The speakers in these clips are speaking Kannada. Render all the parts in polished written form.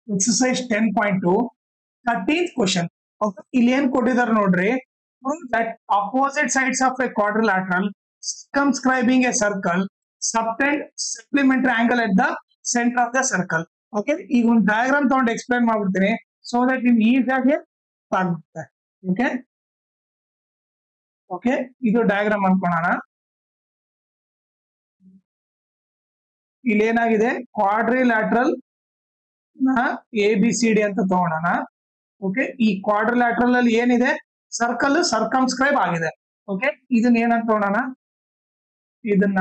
exercise 10.2 13th question. Okay, ಇಲ್ಲಿ ಏನ್ ಕೊಟ್ಟಿದ್ದಾರೆ ನೋಡ್ರಿ, prove that opposite sides of a quadrilateral circumscribing a circle subtend supplementary angle at the center of the circle. Okay, ಈಗ ಒಂದು ಡಯಾಗ್ರಾಮ್ ತಗೊಂಡು ಎಕ್ಸ್ಪ್ಲೈನ್ ಮಾಡ್ಬಿಡ್ತೀನಿ ಸೊ ದಟ್ ನಿಮ್ಗೆ ಈಸಿಯಾಗಿ ಆಗುತ್ತೆ. ಓಕೆ ಓಕೆ ಇದು ಡಯಾಗ್ರಾಮ್ ಅನ್ಕೊಳ್ಳೋಣ. ಇಲ್ಲಿ ಏನಾಗಿದೆ, ಕ್ವಾಡ್ರಿಲ್ಯಾಟ್ರಲ್ ನ ABCD ಅಂತ ತಗೊಳ್ಳೋಣ. ಓಕೆ, ಈ ಕ್ವಾಡ್ರಿಲ್ಯಾಟ್ರಲ್ ಅಲ್ಲಿ ಏನಿದೆ, ಸರ್ಕಲ್ ಸರ್ಕಮ್ಸ್ಕ್ರೈಬ್ ಆಗಿದೆ. ಓಕೆ, ಇದನ್ನ ಏನಂತ ತಗೊಳ್ಳೋಣ, ಇದನ್ನ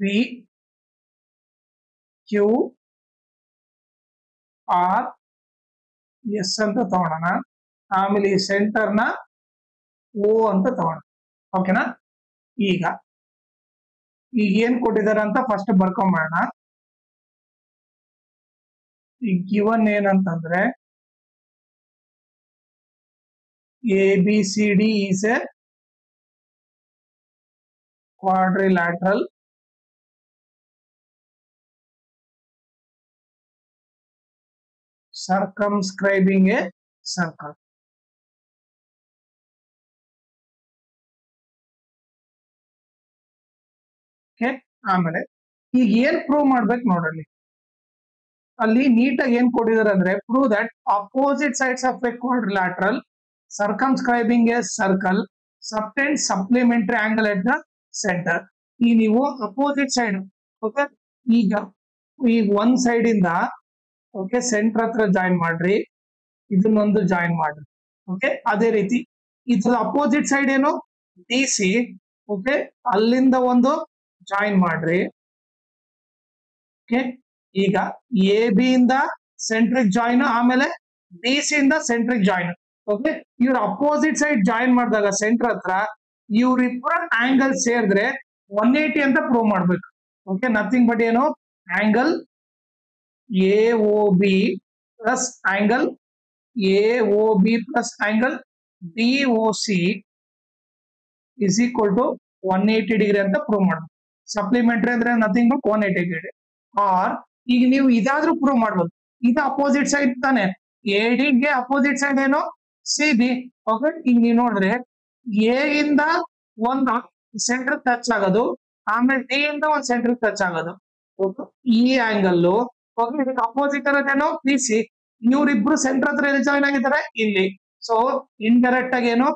PQRS ಅಂತ ತಗೊಳ್ಳೋಣ. ಆಮೇಲೆ ಈ ಸೆಂಟರ್ ನ O ಅಂತ ತಗೊಳ್ಳೋಣ. ಓಕೆನಾ, ಈಗ ಏನ್ ಕೊಟ್ಟಿದ್ದಾರೆ ಅಂತ ಫಸ್ಟ್ ಬರ್ಕೊಂಬೋಣ. ಈ ಗಿವನ್ ಏನಂತಂದ್ರೆ ABCD is a quadrilateral circumscribing a circle. Okay, ಆಮೇಲೆ ಈಗ ಏನ್ ಪ್ರೂವ್ ಮಾಡ್ಬೇಕು ನೋಡ್ರಿ, ಅಲ್ಲಿ ನೀಟಾಗಿ ಏನ್ ಕೊಟ್ಟಿದ್ದಾರೆ ಅಂದ್ರೆ prove that opposite sides of A quadrilateral circumscribing a circle subtend supplementary angle at the center. ಈ ನೀವು ಅಪೋಸಿಟ್ ಸೈಡ್, ಓಕೆ, ಈಗ ಒಂದ್ ಸೈಡ್ ಇಂದ ಓಕೆ ಸೆಂಟರ್ ಹತ್ರ ಜಾಯಿನ್ ಮಾಡ್ರಿ, ಇದನ್ನೊಂದು ಜಾಯಿನ್ ಮಾಡ್ರಿ. ಓಕೆ, ಅದೇ ರೀತಿ ಇದ್ರ ಅಪೋಸಿಟ್ ಸೈಡ್ ಏನು DC, ಓಕೆ, ಅಲ್ಲಿಂದ ಒಂದು ಜಾಯಿನ್ ಮಾಡ್ರಿ. ಓಕೆ, ಈಗ AB ಇಂದ ಸೆಂಟ್ರಿಕ್ ಜಾಯಿನ್, ಆಮೇಲೆ DC ಇಂದ ಸೆಂಟ್ರಿಕ್ ಜಾಯಿನ್. ಓಕೆ, ಇವ್ರ ಅಪೋಸಿಟ್ ಸೈಡ್ ಜಾಯಿನ್ ಮಾಡಿದಾಗ ಸೆಂಟರ್ ಹತ್ರ ಇವ್ರಿಬ್ಬರ ಆಂಗಲ್ ಸೇರಿದ್ರೆ 180 ಅಂತ ಪ್ರೂವ್ ಮಾಡ್ಬೇಕು. ಓಕೆ, ನಥಿಂಗ್ ಬಟ್ ಏನು, angle AOB plus angle AOB plus angle BOC is equal to 180 degree ಅಂತ ಪ್ರೂವ್ ಮಾಡ್ಬೇಕು. ಸಪ್ಲಿಮೆಂಟರಿ ಅಂದ್ರೆ ನಥಿಂಗ್ ಬಟ್ 180 ಡಿಗ್ರಿ. ಆರ್ ಈಗ ನೀವು ಇದಾದ್ರೂ ಪ್ರೂವ್ ಮಾಡ್ಬೋದು, ಇದು ಅಪೋಸಿಟ್ ಸೈಡ್ ತಾನೆ, AD ಗೆ ಅಪೋಸಿಟ್ ಸೈಡ್ ಏನು CB. ಓಕೆ, ಈಗ ನೀವು ನೋಡ್ರಿ A ಇಂದ ಒಂದು ಸೆಂಟರ್ ಟಚ್ ಆಗೋದು, ಆಮೇಲೆ D ಇಂದ ಒಂದು ಸೆಂಟರ್ ಟಚ್ ಆಗೋದು. ಓಕೆ, ಈ ಆಂಗಲ್ ಓಕೆ ಇದಕ್ಕೆ ಅಪೋಸಿಟ್ ಇರೋದೇನೋ BC. ಇವ್ರಿಬ್ರು ಸೆಂಟರ್ ಹತ್ರ ಎಲ್ಲಿ ಜಾಯಿನ್ ಆಗಿದ್ದಾರೆ, ಇಲ್ಲಿ. ಸೊ ಇಂಡೈರೆಕ್ಟ್ ಆಗಿ ಏನು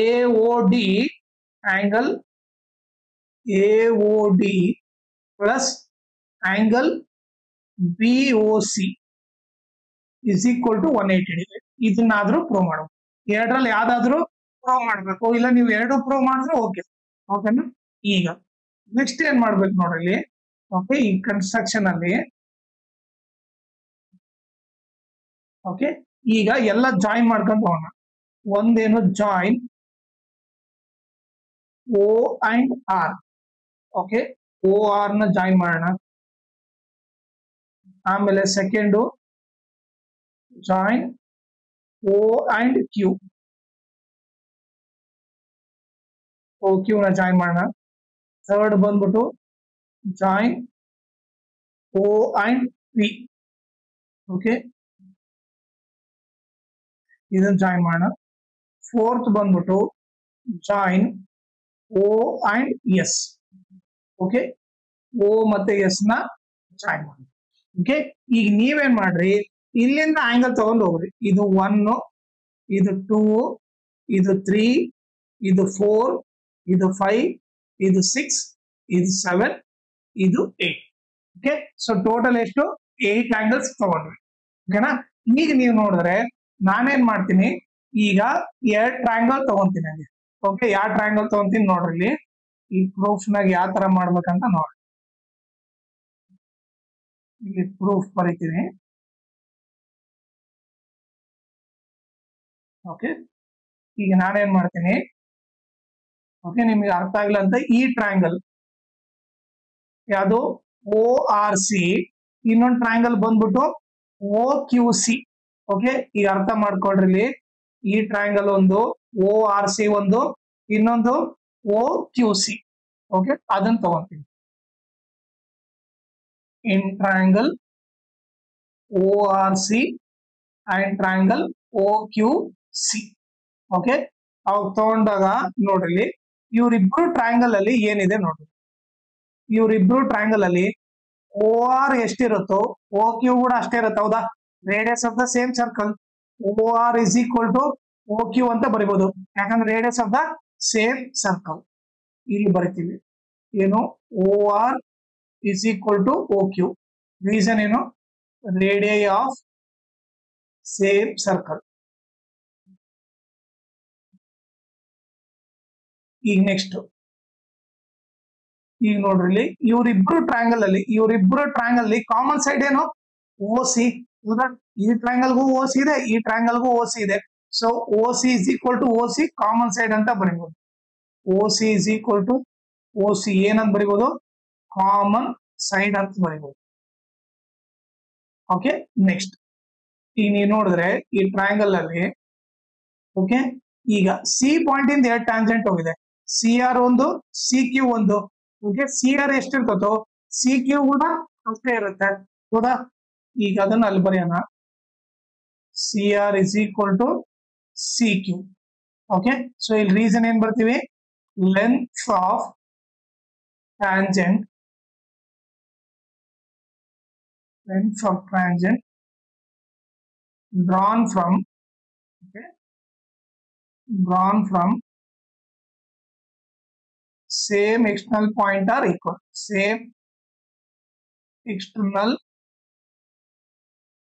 AOD angle AOD plus angle BOC is equal to 180 degree. ಇದನ್ನಾದ್ರೂ ಪ್ರೂವ್ ಮಾಡಬೇಕು, ಎರಡರಲ್ಲಿ ಯಾವ್ದಾದ್ರು ಪ್ರೂವ್ ಮಾಡ್ಬೇಕು, ಇಲ್ಲ ನೀವು ಎರಡು ಪ್ರೂವ್ ಮಾಡಿದ್ರೆ ಓಕೆ. ಓಕೆನಾ, ಈಗ ನೆಕ್ಸ್ಟ್ ಏನ್ ಮಾಡ್ಬೇಕು ನೋಡ್ರಿ, ಓಕೆ, ಈ ಕನ್ಸ್ಟ್ರಕ್ಷನ್ ಅಲ್ಲಿ ಓಕೆ ಈಗ ಎಲ್ಲ ಜಾಯಿನ್ ಮಾಡ್ಕೊಂಡು ಹೋಗೋಣ. ಒಂದೇನು join O and R. Okay, OR ನ ಜಾಯಿನ್ ಮಾಡೋಣ. ಆಮೇಲೆ second join O and Q. OQ ನ ಜಾಯಿನ್ ಮಾಡೋಣ. ಥರ್ಡ್ ಬಂದ್ಬಿಟ್ಟು join O and P. Okay, ಇದನ್ನ ಜಾಯಿನ್ ಮಾಡೋಣ. ಫೋರ್ತ್ ಬಂದ್ಬಿಟ್ಟು join O and S. Okay, O ಮತ್ತೆ S ನ ಜಾಯಿನ್ ಮಾಡಿ. ಓಕೆ, ಈಗ ನೀವೇನ್ ಮಾಡ್ರಿ, ಇಲ್ಲಿಂದ ಆಂಗಲ್ ತಗೊಂಡು ಹೋಗ್ರಿ. ಇದು 1, ಇದು 2, ಇದು 3, ಇದು 4, ಇದು 5, ಇದು 6, ಇದು 7, ಇದು 8. ಓಕೆ, ಸೊ ಟೋಟಲ್ ಎಷ್ಟು, 8 ಆಂಗಲ್ಸ್ ತಗೊಂಡ್ರಿ. ಓಕೆನಾ, ಈಗ ನೀವು ನೋಡಿದ್ರೆ ನಾನೇನ್ ಮಾಡ್ತೀನಿ, ಈಗ 2 ಟ್ರಯಾಂಗಲ್ ತಗೊಂತೀನಿ. ಓಕೆ, ಯಾವ ಟ್ರಯಾಂಗಲ್ ತಗೊಂತೀನಿ ನೋಡ್ರಿ, ಇಲ್ಲಿ ಈ ಪ್ರೂಫ್ ನಾಗ ಯಾವ ತರ ಮಾಡ್ಬೇಕಂತ ನೋಡ್ರಿ. ಇಲ್ಲಿ ಪ್ರೂಫ್ ಬರೀತೀನಿ. ಓಕೆ, ಈಗ ನಾನೇನ್ ಮಾಡ್ತೀನಿ, ಓಕೆ ನಿಮ್ಗೆ ಅರ್ಥ ಆಗಿಲ್ಲ ಅಂತ ಈ ಟ್ರಯಾಂಗಲ್ ಯಾವುದು ORC, ಇನ್ನೊಂದು ಟ್ರಯಾಂಗಲ್ ಬಂದ್ಬಿಟ್ಟು OQC. ಓಕೆ, ಈಗ ಅರ್ಥ ಮಾಡ್ಕೊಳ್ರಿ, ಇಲ್ಲಿ ಈ ಟ್ರಯಾಂಗಲ್ ಒಂದು ORC ಒಂದು, ಇನ್ನೊಂದು OQC. ಓಕೆ, ಅದನ್ನ ತಗೊಂತೀನಿ. in triangle ORC and triangle OQC. Okay, ಅವಾಗ ತಗೊಂಡಾಗ ನೋಡ್ರಿ ಇವ್ರಿಬ್ರು ಟ್ರಯಾಂಗಲ್ ಅಲ್ಲಿ ಏನಿದೆ ನೋಡ್ರಿ, ಇವ್ರಿಬ್ರು ಟ್ರಯಾಂಗಲ್ ಅಲ್ಲಿ OR ಎಷ್ಟಿರುತ್ತೋ OQ ಕೂಡ ಅಷ್ಟೇ ಇರುತ್ತೆ. ಹೌದಾ? Radius of the same circle OR is equal to OQ ಅಂತ ಬರಿಬಹುದು. ಯಾಕಂದ್ರೆ radius of the same circle ಇಲ್ಲಿ ಬರಿತೀವಿ. ಏನು? OR is equal to OQ. Reason ಏನು? Radii of same circle. ಈಗ ನೆಕ್ಸ್ಟ್, ಈಗ ನೋಡ್ರಿ ಇವ್ರಿಬ್ರು ಟ್ರಯಾಂಗಲ್ ಅಲ್ಲಿ ಕಾಮನ್ ಸೈಡ್ ಏನು? OC. ಈ ಟ್ರಯಾಂಗಲ್ಗೂ OC ಇದೆ, ಈ ಟ್ರಯಾಂಗಲ್ಗೂ OC ಇದೆ. So OC is equal to OC common side ಅಂತ ಬರೀಬಹುದು. OC is equal to OC ಏನಂತ ಬರೀಬಹುದು? ಕಾಮನ್ ಸೈಡ್ ಅಂತ ಬರೀಬಹುದು. ಓಕೆ, ನೆಕ್ಸ್ಟ್ ಈಗ ನೀವು ನೋಡಿದ್ರೆ ಈ ಟ್ರಯಾಂಗಲ್ ಅಲ್ಲಿ ಓಕೆ, ಈಗ ಸಿ ಪಾಯಿಂಟ್ ಇಂದ ಎರಡು ಟ್ಯಾಂಜೆಂಟ್ ಹೋಗಿದೆ. CR ಒಂದು, CQ ಒಂದು. ಓಕೆ, CR ಎಷ್ಟಿರ್ತದೋ CQ ಕೂಡ ಅಷ್ಟೇ ಇರುತ್ತೆ. ಹೌದಾ? ಈಗ ಅದನ್ನ ಅಲ್ಲಿ ಬರೆಯೋಣ. CR is equal to CQ. Okay, so ಇಲ್ಲಿ ರೀಸನ್ ಏನ್ ಬರ್ತೀವಿ? Length of tangent drawn from same external point are equal. Same external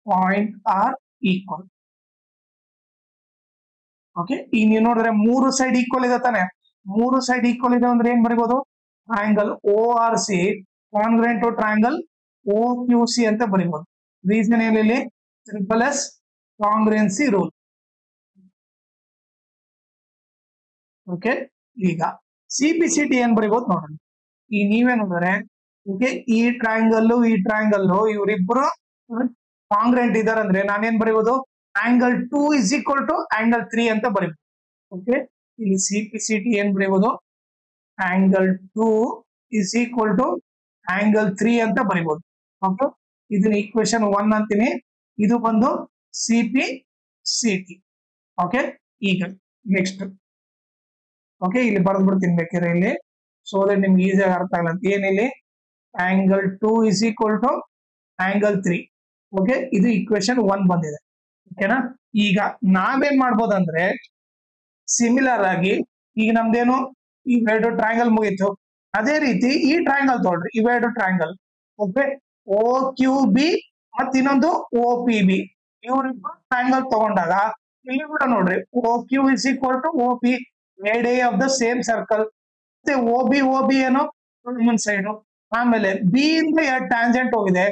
point are equal. Okay, ಈಗ ನೀವು ನೋಡಿದ್ರೆ ಮೂರು ಸೈಡ್ ಈಕ್ವಲ್ ಇದೆ ತಾನೆ. ಮೂರು ಸೈಡ್ ಈಕ್ವಲ್ ಇದೆ ಅಂದ್ರೆ ಏನ್ ಬರೀಬಹುದು? Triangle ORC congruent to triangle OQC ಅಂತ ಬರೀಬಹುದು. ರೀಸನ್ ಏನಿಲ್ಲಿ? Triple S congruency rule. Okay, ಈಗ CPCT ಏನ್ ಬರೀಬಹುದು ನೋಡ್ರಿ. ಈಗ ನೀವೇ ನೋಡಿದ್ರೆ ಓಕೆ, ಈ ಟ್ರಯಾಂಗಲ್ ಇವರಿಬ್ರು ಕಾಂಗ್ರುಯೆಂಟ್ ಇದಾರೆ ಅಂದ್ರೆ ನಾನೇನ್ ಬರೀಬಹುದು? angle 2 is equal to angle 3 ಅಂತ ಬರೀಬಹುದು. ಓಕೆ, ಇಲ್ಲಿ CPCT ಏನ್ ಬರೀಬಹುದು? angle 2 is equal to angle 3 ಅಂತ ಬರೀಬಹುದು. ಓಕೆ, ಇದನ್ನ ಈಕ್ವೇಶನ್ 1 ಅಂತೀನಿ. ಇದು ಬಂದು CPCT. ಓಕೆ, ಈಗ ನೆಕ್ಸ್ಟ್ ಓಕೆ, ಇಲ್ಲಿ ಬರೆದು ಬಿಡ್ತೀನಿ ಬೇಕಾದ್ರೆ ಇಲ್ಲಿ, ಸೊ ದಟ್ ನಿಮ್ಗೆ ಈಸಿಯಾಗಿ ಅರ್ಥ ಆಗಲ್ಲ ಅಂತ. ಏನಿಲ್ಲಿ? angle 2 is equal to angle 3. Okay, ಇದು ಈಕ್ವೇಶನ್ 1 ಬಂದಿದೆ. ಓಕೆನಾ? ಈಗ ನಾವೇನ್ ಮಾಡ್ಬೋದಂದ್ರೆ ಸಿಮಿಲರ್ ಆಗಿ ಈಗ ನಮ್ದೇನು ಇವೆರಡು ಟ್ರಯಾಂಗಲ್ ಮುಗೀತು. ಅದೇ ರೀತಿ ಈ ಟ್ರಯಾಂಗಲ್ ತಗೊಳ್ರಿ, ಇವೆರಡು ಟ್ರಯಾಂಗಲ್ ಓಕೆ, OQB ಮತ್ ಇನ್ನೊಂದು OPB. ಇವ್ರಿಬ್ರು ಟ್ರಯಾಂಗಲ್ ತಗೊಂಡಾಗ ಇಲ್ಲಿ ಕೂಡ ನೋಡ್ರಿ OQ is equal to OP, radii of the same circle. ಮತ್ತೆ OB ಏನು? Common side. ಆಮೇಲೆ B ಇಂದ ಎರಡು ಟ್ಯಾಂಜೆಂಟ್ ಹೋಗಿದೆ.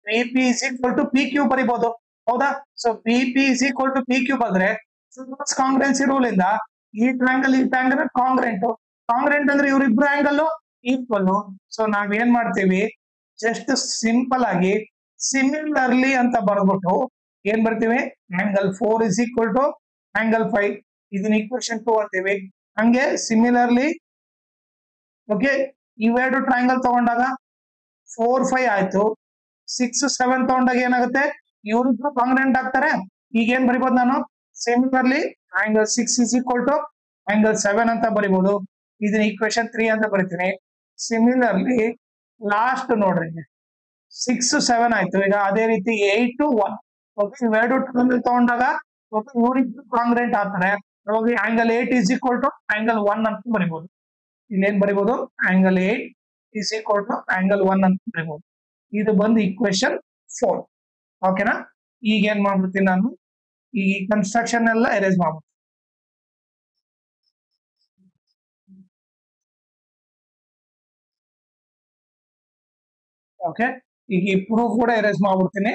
BP is equal to PQ ಬರಿಬಹುದು. ಹೌದಾ? So BP is equal to PQ ಬಂದ್ರೆ ಕಾಂಗ್ರೆನ್ಸಿ ರೂಲ್ ಇಂದ ಈ ಟ್ರಯಾಂಗಲ್ ಕಾಂಗ್ರೆಂಟ್ ಅಂದ್ರೆ ಇವ್ರಿಬ್ರು ಆಂಗಲ್ ಈಕ್ವಲ್. ಸೊ ನಾವ್ ಏನ್ ಮಾಡ್ತೀವಿ? ಜಸ್ಟ್ ಸಿಂಪಲ್ ಆಗಿ ಸಿಮಿಲರ್ಲಿ ಅಂತ ಬರ್ಬಿಟ್ಟು ಏನ್ ಬರ್ತೀವಿ? angle 4 is equal to angle 5. ಇದನ್ನ ಈಕ್ವೇಶನ್ 2 ಅಂತೀವಿ. ಹಂಗೆ ಸಿಮಿಲರ್ಲಿ ಓಕೆ, ಇವೆರಡು ಟ್ರಯಾಂಗಲ್ ತಗೊಂಡಾಗ 4, 5 ಆಯ್ತು. 6, 7 ತಗೊಂಡಾಗ ಏನಾಗುತ್ತೆ? ಇವ್ರಿಬ್ರು ಕಾಂಗ್ರುಯೆಂಟ್ ಆಗ್ತಾರೆ. ಈಗ ಏನ್ ಬರಿಬಹುದು ನಾನು? Similarly angle 6 is equal to angle 7 ಅಂತ ಬರಿಬಹುದು. ಇದನ್ನ ಈಕ್ವೇಶನ್ 3 ಅಂತ ಬರಿತೀನಿ. ಸಿಮಿಲರ್ಲಿ ಲಾಸ್ಟ್ ನೋಡ್ರಿ 6, 7 ಆಯ್ತು. ಈಗ ಅದೇ ರೀತಿ 8 to 1 ಓಕೆ, ಇವೆರಡು ಟ್ರಯಾಂಗಲ್ ತಗೊಂಡಾಗ ಇವ್ರಿಬ್ರು ಕಾಂಗ್ರುಯೆಂಟ್ ಆಗ್ತಾರೆ. ಅವಾಗ angle 8 is equal to angle 1 ಅಂತ ಬರಿಬಹುದು. ಇಲ್ಲೇನ್ ಬರಿಬಹುದು? angle 8 is equal to angle 1 ಅಂತ ಬರಿಬಹುದು. ಇದು ಬಂದು ಈಕ್ವೇಶನ್ 4. ಓಕೆನಾ? ಈಗ ಏನ್ ಮಾಡ್ಬಿಡ್ತೀನಿ ನಾನು? ಈ ಕನ್ಸ್ಟ್ರಕ್ಷನ್ ಎಲ್ಲ ಎರೇಸ್ ಮಾಡ್ಬಿಡ್ತೀನಿ. ಓಕೆ, ಈಗ ಈ ಪ್ರೂಫ್ ಕೂಡ ಎರೇಸ್ ಮಾಡ್ಬಿಡ್ತೀನಿ.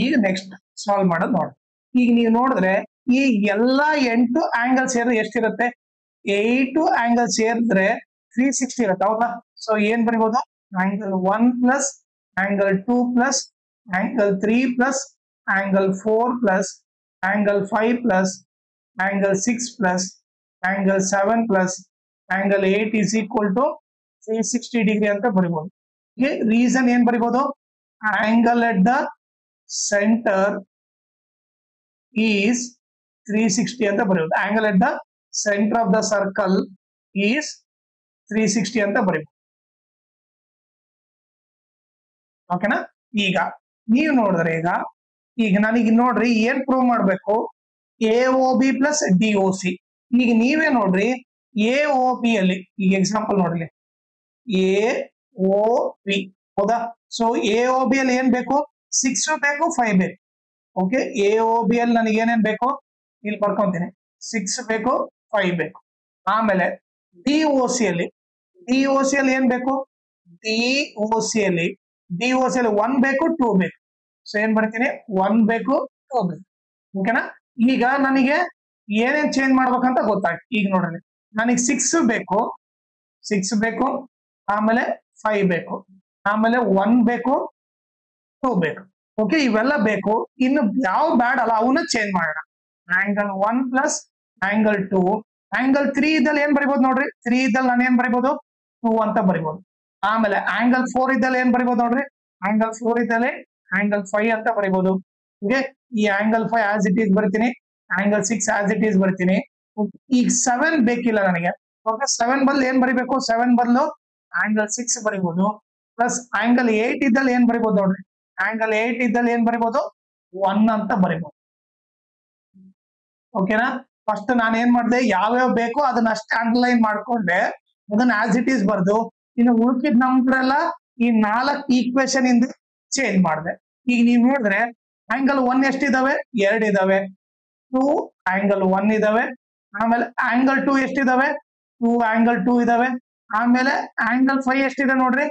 ಈಗ ನೆಕ್ಸ್ಟ್ ಸಾಲ್ವ್ ಮಾಡೋದು ನೋಡಿ. ಈಗ ನೀವು ನೋಡಿದ್ರೆ ಈ ಎಲ್ಲಾ 8 ಆಂಗಲ್ ಸೇರಿದ್ರೆ ಎಷ್ಟಿರುತ್ತೆ? 8 ಆಂಗಲ್ ಸೇರಿದ್ರೆ 360 ಇರುತ್ತೆ ಹೌದಾ. ಸೊ ಏನ್ ಬರಿಬಹುದು, angle 1 plus angle 2 plus angle 3 plus angle 4 plus angle 5 plus angle 6 plus angle 7 plus angle 8 is equal to 360 degree ಅಂತ ಬರಿಬಹುದು. ರೀಸನ್ ಏನ್ ಬರಿಬಹುದು, angle at the centre is 360 ಅಂತ ಬರೆಯುವುದು. Angle at the centre of the circle is 360 ಅಂತ ಬರೆಯುವುದು. ಓಕೆನಾ. ಈಗ ನೀವು ನೋಡಿದ್ರೆ ಈಗ ನನಗೆ ನೋಡ್ರಿ ಏನ್ ಪ್ರೂವ್ ಮಾಡ್ಬೇಕು, AOB ಪ್ಲಸ್ DOC. ಈಗ ನೀವೇ ನೋಡ್ರಿ AOB ಅಲ್ಲಿ ಈಗ ಎಕ್ಸಾಂಪಲ್ ನೋಡ್ರಿ AOB ಹೌದಾ. ಸೊ AOB ಅಲ್ಲಿ ಏನ್ ಬೇಕು, 6 ಬೇಕು 5 ಬೇಕು. ಓಕೆ, AOB ಅಲ್ಲಿ ನನಗೆ ಏನೇನ್ ಬೇಕು ಇಲ್ಲಿ ಬರ್ಕೊಂತೀನಿ, 6 ಬೇಕು 5 ಬೇಕು. ಆಮೇಲೆ DOC ಅಲ್ಲಿ ಏನ್ ಬೇಕು, DOC ಅಲ್ಲಿ 1 ಬೇಕು 2 ಬೇಕು. ಸೊ ಏನ್ ಬರ್ತೀನಿ, 1 ಬೇಕು 2 ಬೇಕು. ಓಕೆನಾ. ಈಗ ನನಗೆ ಏನೇನ್ ಚೇಂಜ್ ಮಾಡ್ಬೇಕಂತ ಗೊತ್ತಾಯ್ತು. ಈಗ ನೋಡ್ರಿ ನನಗೆ 6 ಬೇಕು ಆಮೇಲೆ 5 ಬೇಕು ಆಮೇಲೆ 1 ಬೇಕು 2 ಬೇಕು. ಓಕೆ, ಇವೆಲ್ಲ ಬೇಕು. ಇನ್ನು ಯಾವ ಬ್ಯಾಡ್ ಅಲ್ಲ ಅವನ್ನ ಚೇಂಜ್ ಮಾಡೋಣ. ಆಂಗಲ್ 1 ಪ್ಲಸ್ ಆಂಗಲ್ 2 ಆಂಗಲ್ 3 ಇದ್ದಲ್ಲಿ ಏನ್ ಬರಿಬಹುದು ನೋಡ್ರಿ, 3 ಇದ್ದಲ್ಲಿ ನಾನು ಏನ್ ಬರಿಬಹುದು 2 ಅಂತ ಬರಿಬಹುದು. ಆಮೇಲೆ ಆಂಗಲ್ 4 ಇದ್ದಲ್ಲಿ ಏನ್ ಬರಿಬಹುದು ನೋಡ್ರಿ, ಆಂಗಲ್ 4 ಇದ್ದಲ್ಲಿ ಆಂಗಲ್ 5 ಅಂತ ಬರಿಬಹುದು. ಓಕೆ, ಈ ಆಂಗಲ್ 5 ಆಸ್ ಇಟ್ ಈಸ್ ಬರ್ತೀನಿ, ಆಂಗಲ್ 6 ಆಸ್ ಇಟ್ ಈಸ್ ಬರ್ತೀನಿ. ಈಗ 7 ಬೇಕಿಲ್ಲ ನನಗೆ. ಓಕೆ, 7 ಬದಲು ಏನ್ ಬರಿಬೇಕು, 7 ಬದಲು ಆಂಗಲ್ 6 ಬರಿಬಹುದು. ಪ್ಲಸ್ ಆಂಗಲ್ 8 ಇದ್ದಲ್ಲಿ ಏನ್ ಬರಿಬಹುದು ನೋಡ್ರಿ, ಆಂಗಲ್ 8 ಇದ್ದಲ್ಲಿ ಏನ್ ಬರಿಬಹುದು 1 ಅಂತ ಬರಿಬಹುದು. ಓಕೆನಾ. ಫಸ್ಟ್ ನಾನು ಏನ್ ಮಾಡಿದೆ, ಯಾವ್ಯಾವ ಬೇಕು ಅದನ್ನ ಅಷ್ಟೇ ಅಂಡರ್ಲೈನ್ ಮಾಡ್ಕೊಂಡೆ, ಅದನ್ನ ಆಸ್ ಇಟ್ ಈಸ್ ಬರ್ದು ಇನ್ನು ಉಳ್ಕಿದ್ ನಮ್ದ್ರೆಲ್ಲ ಈ 4 ಈಕ್ವೇಶನ್ ಇಂದ ಚೇಂಜ್ ಮಾಡಿದೆ. ಈಗ ನೀವು ನೋಡಿದ್ರೆ ಆಂಗಲ್ 1 ಎಷ್ಟಿದಾವೆ, 2 ಇದಾವೆ, 2 ಆಂಗಲ್ 1 ಇದಾವೆ. ಆಮೇಲೆ ಆಂಗಲ್ 2 ಎಷ್ಟಿದಾವೆ, 2 ಆಂಗಲ್ 2 ಇದಾವೆ. ಆಮೇಲೆ ಆಂಗಲ್ 5 ಎಷ್ಟಿದೆ ನೋಡ್ರಿ,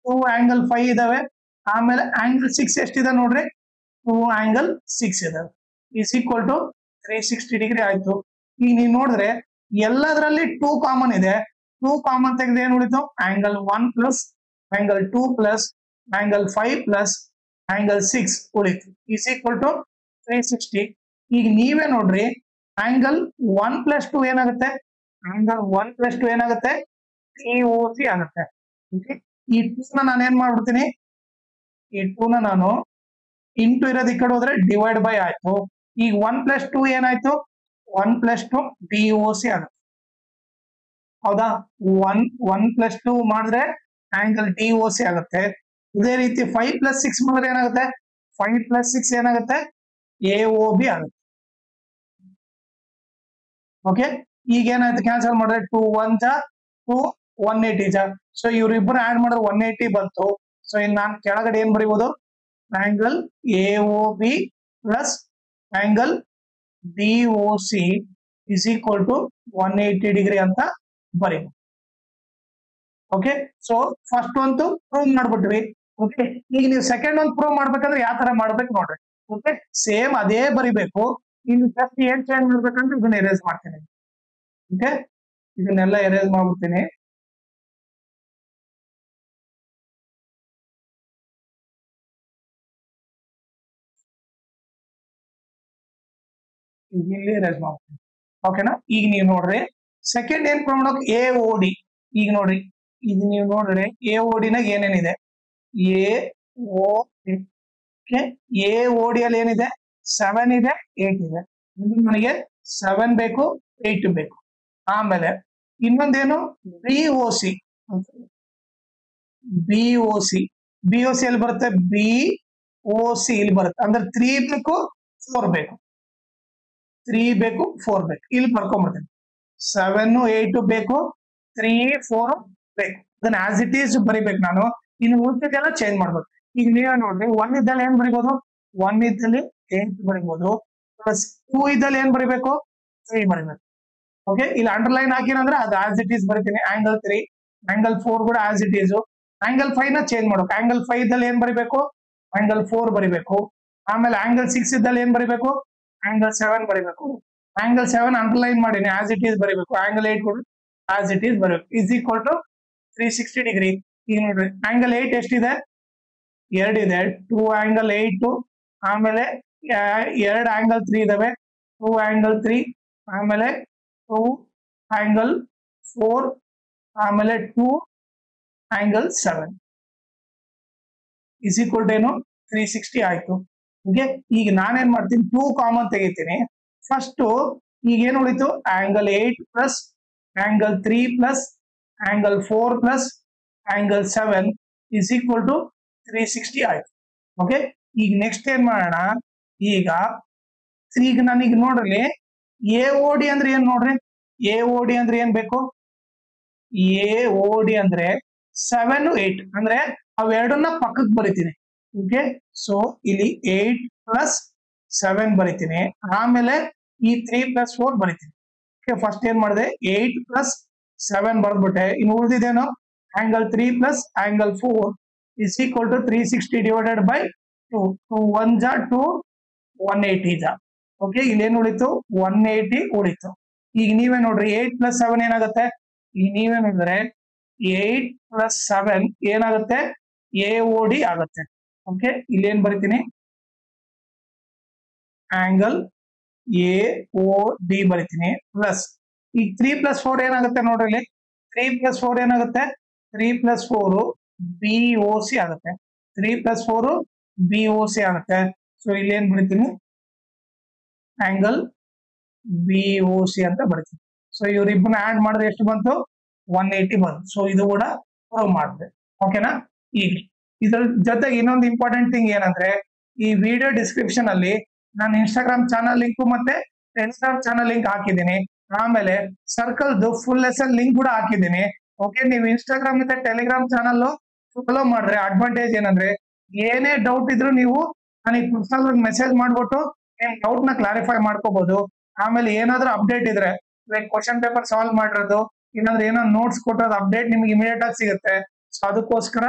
2 ಆಂಗಲ್ 5 ಇದಾವೆ. ಆಮೇಲೆ ಆಂಗಲ್ 6 ಎಷ್ಟಿದೆ ನೋಡ್ರಿ, 2 ಆಂಗಲ್ 6 ಇದಾವೆ. ಇಸ್ ಈಕ್ವಲ್ ಟು 360 ಡಿಗ್ರಿ ಆಯ್ತು. ಈಗ ನೀವು ನೋಡಿದ್ರೆ ಎಲ್ಲದರಲ್ಲಿ 2 ಕಾಮನ್ ಇದೆ. 2 ಕಾಮನ್ ತೆಗೆದು ಏನ್ ಉಳಿತು, angle 1 plus angle 2 plus angle 5 plus angle 6 ಉಳಿತು. Is equal to 360. ಈಗ ನೀವೇ ನೋಡ್ರಿ ಆಂಗಲ್ 1 ಪ್ಲಸ್ 2 ಏನಾಗುತ್ತೆ, ಆಂಗಲ್ 1 ಪ್ಲಸ್ 2 ಏನಾಗುತ್ತೆ, TOC ಆಗುತ್ತೆ. ಈ 2 ನಾನು ಏನ್ ಮಾಡ್ಬಿಡ್ತೀನಿ, ಈ 2 ನಾನು ಇಂಟು ಇರೋದು ಈ ಕಡೆ ಹೋದ್ರೆ ಡಿವೈಡ್ ಬೈ ಆಯ್ತು. ಈಗ 1 ಪ್ಲಸ್ 2 ಏನಾಯ್ತು, 1 ಪ್ಲಸ್ 2 DOC ಆಗುತ್ತೆ ಹೌದಾ. 1 ಪ್ಲಸ್ 2 ಮಾಡಿದ್ರೆ ಆಂಗಲ್ DOC ಆಗುತ್ತೆ. ಇದೇ ರೀತಿ 5 ಪ್ಲಸ್ 6 ಮಾಡಿದ್ರೆ ಏನಾಗುತ್ತೆ, 5 ಪ್ಲಸ್ 6 ಏನಾಗುತ್ತೆ, AOB ಆಗುತ್ತೆ. ಓಕೆ, ಈಗ ಏನಾಯ್ತು, ಕ್ಯಾನ್ಸಲ್ ಮಾಡಿದ್ರೆ 2 1 ಜಾ 2 180 ಜಾ. ಸೊ ಇವ್ರಿಬ್ಬರು ಆಡ್ ಮಾಡಿದ್ರೆ 180 ಬಂತು. ಸೊ ಇನ್ನು ನಾನು ಕೆಳಗಡೆ ಏನ್ ಬರೀಬಹುದು, angle AOB plus angle DOC is equal to 180 degree ಅಂತ ಬರೀಬಹುದು. ಓಕೆ, ಸೊ ಫಸ್ಟ್ ಒಂದು ಪ್ರೂವ್ ಮಾಡ್ಬಿಟ್ವಿ. ಓಕೆ, ಈಗ ನೀವು ಸೆಕೆಂಡ್ ಒಂದು ಪ್ರೂವ್ ಮಾಡ್ಬೇಕಂದ್ರೆ ಯಾವ ತರ ಮಾಡ್ಬೇಕು ನೋಡ್ರಿ. ಓಕೆ, ಸೇಮ್ ಅದೇ ಬರಿಬೇಕು. ಇನ್ನು ಫಸ್ಟ್ ಏನ್ ಚೇಂಜ್ ಮಾಡ್ಬೇಕಂದ್ರೆ ಇದನ್ನ ಎರೇಸ್ ಮಾಡ್ತೀನಿ. ಓಕೆ, ಇದನ್ನೆಲ್ಲ ಎರೇಸ್ ಮಾಡ್ಬಿಡ್ತೀನಿ. ಇಲ್ಲಿ ಎರೇಸ್ ಮಾಡ್ತೀನಿ. ಓಕೆನಾ. ಈಗ ನೀವು ನೋಡ್ರಿ ಸೆಕೆಂಡ್ ಏನ್ ಪ್ರೂವ್ ಮಾಡೋಕೆ, AOD. ಈಗ ನೋಡ್ರಿ ಇದು ನೀವು ನೋಡ್ರಿ AOD ನಾಗ ಏನೇನಿದೆ, AOD ಅಲ್ಲಿ ಏನಿದೆ, 7 ಇದೆ 8 ಇದೆ. ನನಗೆ 7 ಬೇಕು 8 ಬೇಕು. ಆಮೇಲೆ ಇನ್ನೊಂದೇನು BOC ಅಲ್ಲಿ ಬರುತ್ತೆ, BOC ಇಲ್ಲಿ ಬರುತ್ತೆ. ಅಂದ್ರೆ 3 ಬೇಕು 4 ಬೇಕು, 3 ಬೇಕು 4 ಬೇಕು. ಇಲ್ಲಿ ಬರ್ಕೊಂಡ್ಬಿಡ್ತೀನಿ, 7 8 ಬೇಕು, 3 4 ಬೇಕು. ಅದನ್ನ ಆಸ್ ಇಟ್ ಈಸ್ ಬರಿಬೇಕು ನಾನು. ಇನ್ನು ಉಳಿದೆಲ್ಲ ಚೇಂಜ್ ಮಾಡ್ಬೇಕು. ಈಗ ನೀವೇ ನೋಡ್ರಿ 1 ಇದ್ದಲ್ಲಿ ಏನ್ ಬರಿಬಹುದು, 1 ಇದ್ದಲ್ಲಿ 8 ಬರಿಬಹುದು. ಪ್ಲಸ್ 2 ಇದ್ದಲ್ಲಿ ಏನ್ ಬರಿಬೇಕು, 3 ಬರಿಬೇಕು. ಓಕೆ, ಇಲ್ಲಿ ಅಂಡರ್ಲೈನ್ ಹಾಕಿನಂದ್ರೆ ಅದು ಆಸ್ ಇಟ್ ಈಸ್ ಬರಿತೀನಿ. ಆಂಗಲ್ 3 ಆಂಗಲ್ 4 ಕೂಡ ಆಸ್ ಇಟ್ ಈಸ್. ಆಂಗಲ್ 5 ನ ಚೇಂಜ್ ಮಾಡ್ಬೇಕು. ಆಂಗಲ್ 5 ಇದ್ದಲ್ಲಿ ಏನ್ ಬರಿಬೇಕು, ಆಂಗಲ್ 4 ಬರಿಬೇಕು. ಆಮೇಲೆ ಆಂಗಲ್ 6 ಇದ್ದಲ್ಲಿ ಏನ್ ಬರಿಬೇಕು, ಆಂಗಲ್ 7 ಬರಿಬೇಕು. ಆಂಗಲ್ 7 ಅಂಡರ್ಲೈನ್ ಮಾಡೀನಿ, ಆಸ್ ಇಟ್ ಈಸ್ ಬರಿಬೇಕು. ಆಂಗಲ್ 8 ಕೂಡ ಆಸ್ ಇಟ್ ಈಸ್ ಬರಬೇಕು ಇಸ್ ಈಕ್ವಲ್ ಟು 360 ಡಿಗ್ರಿ. ಈಗ ನೋಡ್ರಿ ಆಂಗಲ್ 8 ಎಷ್ಟಿದೆ, 2 ಇದೆ. 2 ಆಂಗಲ್ 8, ಆಮೇಲೆ 2 ಆಂಗಲ್ 3 ಇದಾವೆ, 2 ಆಂಗಲ್ 3, ಆಮೇಲೆ 2 ಆಂಗಲ್ 4, ಆಮೇಲೆ 2 ಆಂಗಲ್ 7 ಇಸ್ ಈಕ್ವಲ್ ಟು ಏನು 360 ಆಯ್ತು. ಓಕೆ, ಈಗ ನಾನೇನ್ ಮಾಡ್ತೀನಿ 2 ಕಾಮನ್ ತೆಗಿತೀನಿ. ಫಸ್ಟ್ ಈಗ ಏನು ಉಳಿತು, angle 8 plus angle 3 plus angle 4 plus angle 7 is equal to 360 ಆಯ್ತು. ಓಕೆ, ಈಗ ನೆಕ್ಸ್ಟ್ ಏನ್ ಮಾಡೋಣ, ಈಗ ನನಗೆ ನೋಡ್ರಿ ಎ ಓ ಡಿ ಅಂದ್ರೆ ಏನ್ ನೋಡ್ರಿ, ಎ ಓ ಡಿ ಅಂದ್ರೆ ಏನ್ ಬೇಕು, ಎ ಓ ಡಿ ಅಂದ್ರೆ 7, 8 ಅಂದ್ರೆ ಅವೆರಡನ್ನ ಪಕ್ಕಕ್ಕೆ ಬರಿತೀನಿ. ಓಕೆ, ಸೊ ಇಲ್ಲಿ 8 ಪ್ಲಸ್ 7 ಬರಿತೀನಿ, ಆಮೇಲೆ ಈ 3 ಪ್ಲಸ್ 4 ಬರಿತೀನಿ. ಓಕೆ, ಫಸ್ಟ್ ಏನ್ ಮಾಡಿದೆ 8 ಪ್ಲಸ್ 7 ಬರ್ದ್ಬಿಟ್ಟೆ. ಇನ್ನು ಉಳಿದಿದ್ದೇನು angle 3 plus angle 4 is equal to 360 divided by 2. 2 1 ಜಾ 2 180 ಜಾ. ಓಕೆ, ಇಲ್ಲಿ ಏನು ಉಳಿತು 180 ಉಳಿತು. ಈಗ ನೀವೇ ನೋಡ್ರಿ 8 ಪ್ಲಸ್ 7 ಏನಾಗುತ್ತೆ, ಈಗ ನೀವೇ ನೋಡಿದ್ರೆ 8 ಪ್ಲಸ್ 7 ಏನಾಗುತ್ತೆ ಎ ಓ ಡಿ ಆಗುತ್ತೆ. ಓಕೆ, ಇಲ್ಲಿ ಏನ್ ಬರಿತೀನಿ ಆಂಗಲ್ ಎ ಓ ಡಿ ಬರಿತೀನಿ ಪ್ಲಸ್ ಈಗ 3 ಪ್ಲಸ್ 4 ಏನಾಗುತ್ತೆ ನೋಡ್ರಿ, ಇಲ್ಲಿ 3 ಪ್ಲಸ್ 4 ಏನಾಗುತ್ತೆ, 3 ಪ್ಲಸ್ 4 ಬಿ ಓ ಸಿ ಆಗುತ್ತೆ. 3 ಪ್ಲಸ್ 4 ಬಿ ಓ ಸಿ ಆಗುತ್ತೆ. ಸೊ ಇಲ್ಲಿ ಏನ್ ಬರಿತೀನಿ ಆಂಗಲ್ ಬಿ ಓ ಸಿ ಅಂತ ಬರಿತೀನಿ. ಸೊ ಇವ್ರಿಬ್ಬರನ್ನ ಆಡ್ ಮಾಡಿದ್ರೆ ಎಷ್ಟು ಬಂತು 180 ಬಂತು. ಸೊ ಇದು ಕೂಡ ಪ್ರೂವ್ ಮಾಡಿದೆ. ಓಕೆನಾ, ಈಗ ಇದ್ರ ಜೊತೆಗೆ ಇನ್ನೊಂದು ಇಂಪಾರ್ಟೆಂಟ್ ಥಿಂಗ್ ಏನಂದ್ರೆ, ಈ ವಿಡಿಯೋ ಡಿಸ್ಕ್ರಿಪ್ಷನ್ ಅಲ್ಲಿ ನಾನು ಇನ್ಸ್ಟಾಗ್ರಾಮ್ ಚಾನಲ್ ಲಿಂಕ್ ಮತ್ತೆ ಟೆಲಿಗ್ರಾಮ್ ಚಾನಲ್ ಲಿಂಕ್ ಹಾಕಿದ್ದೀನಿ, ಆಮೇಲೆ ಸರ್ಕಲ್ದು ಫುಲ್ ಲೆಸನ್ ಲಿಂಕ್ ಕೂಡ ಹಾಕಿದ್ದೀನಿ. ಓಕೆ, ನೀವು ಇನ್ಸ್ಟಾಗ್ರಾಮ್ ಮತ್ತೆ ಟೆಲಿಗ್ರಾಮ್ ಚಾನಲ್ ಫಾಲೋ ಮಾಡಿದ್ರೆ ಅಡ್ವಾಂಟೇಜ್ ಏನಂದ್ರೆ, ಏನೇ ಡೌಟ್ ಇದ್ರು ನೀವು ನನಗೆ ಪರ್ಸನಲ್ ಮೆಸೇಜ್ ಮಾಡ್ಬಿಟ್ಟು ನಿಮ್ ಡೌಟ್ ನ ಕ್ಲಾರಿಫೈ ಮಾಡ್ಕೋಬಹುದು. ಆಮೇಲೆ ಏನಾದ್ರೂ ಅಪ್ಡೇಟ್ ಇದ್ರೆ ಲೈಕ್ ಕ್ವಶನ್ ಪೇಪರ್ ಸಾಲ್ವ್ ಮಾಡಿರೋದು, ಇಲ್ಲಾಂದ್ರೆ ಏನೋ ನೋಟ್ಸ್ ಕೊಟ್ಟೋದು ಅಪ್ಡೇಟ್ ನಿಮ್ಗೆ ಇಮಿಡಿಯೇಟ್ ಆಗಿ ಸಿಗುತ್ತೆ. ಸೊ ಅದಕ್ಕೋಸ್ಕರ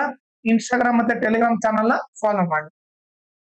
ಇನ್ಸ್ಟಾಗ್ರಾಮ್ ಮತ್ತೆ ಟೆಲಿಗ್ರಾಮ್ ಚಾನಲ್ ಫಾಲೋ ಮಾಡಿ.